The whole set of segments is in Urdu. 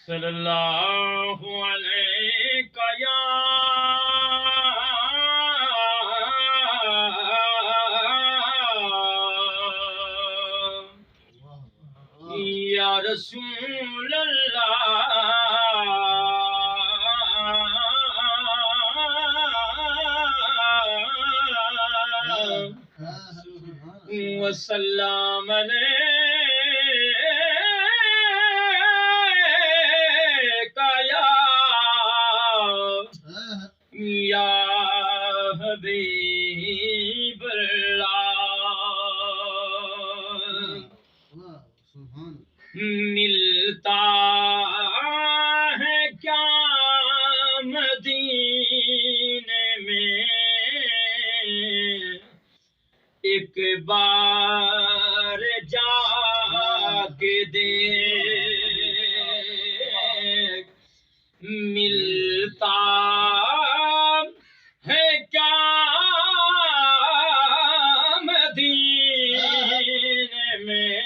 صلی اللہ علیہ یا رسول اللہ وسلم علیک یا حبیب اللہ ملتا ہے کیا مدینے میں ایک بار جا کے دیکھ ملتا ہے کیا مدینے میں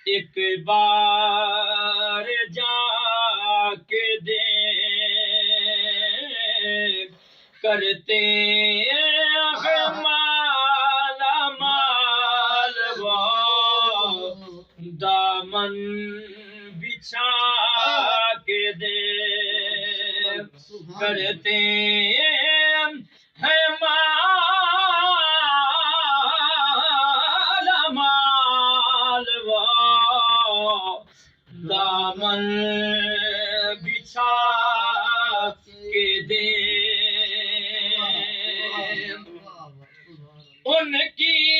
ایک بار جا کے دیکھ کرتے دامن بچھا کے دے کرتے ہیں مال وہ دامن بچھا کے دے ان کی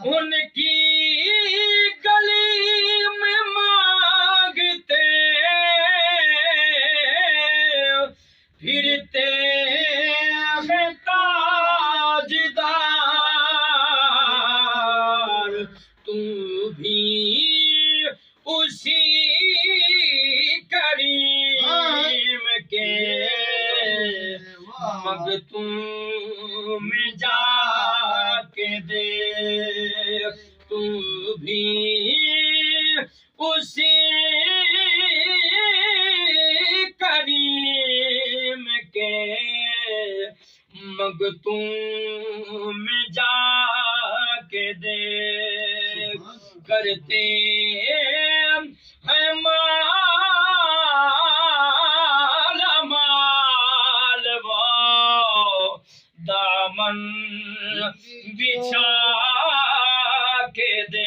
ان کی گلی میں مانگتے پھرتے ہیں تاجدار تو بھی اسی کریم کے مگتوں میں جا کے دے تو بھی اسی کریم کے مگتوں میں جا کے دے کرتے ہیں مال وہ دامن بچھا کے دے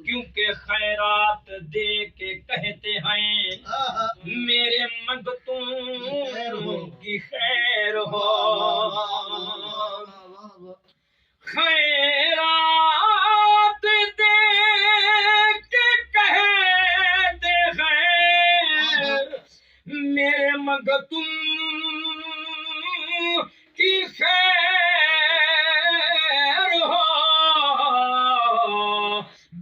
کیونکہ خیرات دے کے کہتے ہیں میرے منگتوں کی خیر ہو خیرات دے کے کہتے ہیں میرے منگتوں کی خیر ہو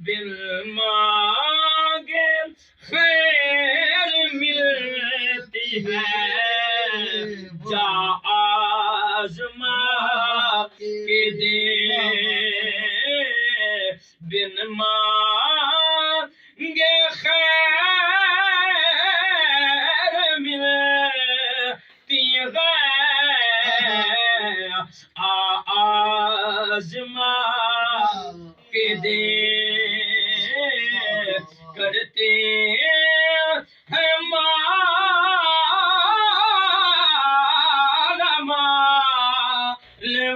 بن مانگے خیر ملتی ہے جا آزما کے دے بن مانگے خیر ملتی ہے آزما کے دے کرتے ہیں مال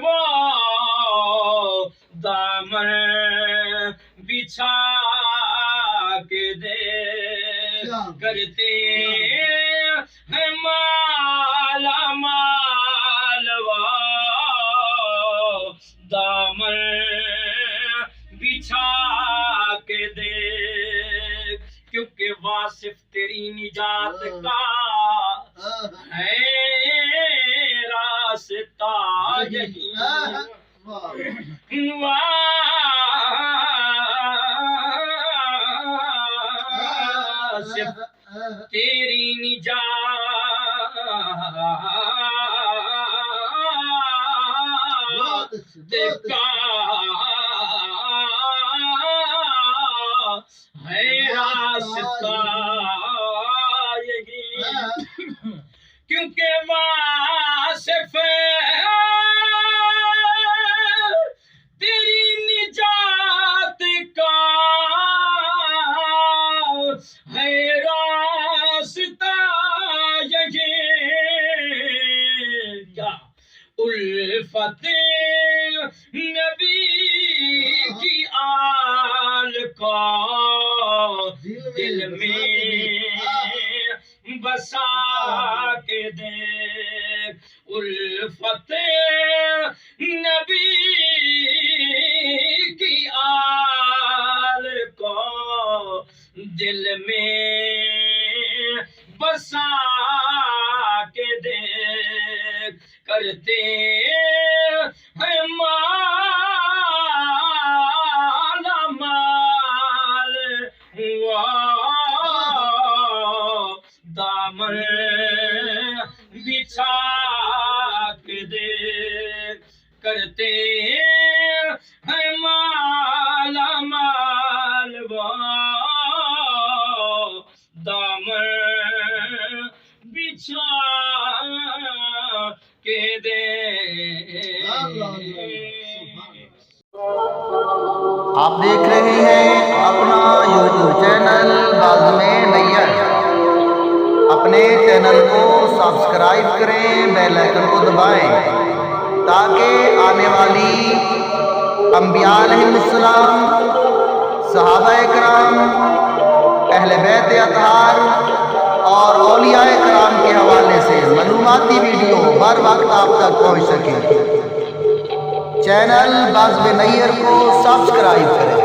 وہ دامن بچھا کے دے کرتے ہیں مال وہ دامن بچھا کے دے کیونکہ واصف تیری نجات کا ہے راستہ یہی واصف تیری نجات کا ہے راستہ یہی، کیونکہ واصف تیری نجات کا ہے راستہ یہی، کیا الفت نبی کی آل کا دل میں بسا کے دیکھ، الفت نبی کی آل کو دل میں بسا کے دیکھ، کرتے ہیں مالا مال دامن بچھا کے دیکھ، کرتے ہیں مالا مال دامن بچھا کے دیکھ۔ آپ دیکھ رہے ہیں اپنا یوٹیوب چینل بازم نیّر۔ اپنے چینل کو سبسکرائب کریں، بیل آئیکن کو دبائیں تاکہ آنے والی انبیاء علیہ السلام، صحابہ کرام، اہل بیت اطہار اور اولیاء کرام کے حوالے سے معلوماتی ویڈیو ہر وقت آپ تک پہنچ سکے۔ چینل بازم نیّر کو سبسکرائب کریں۔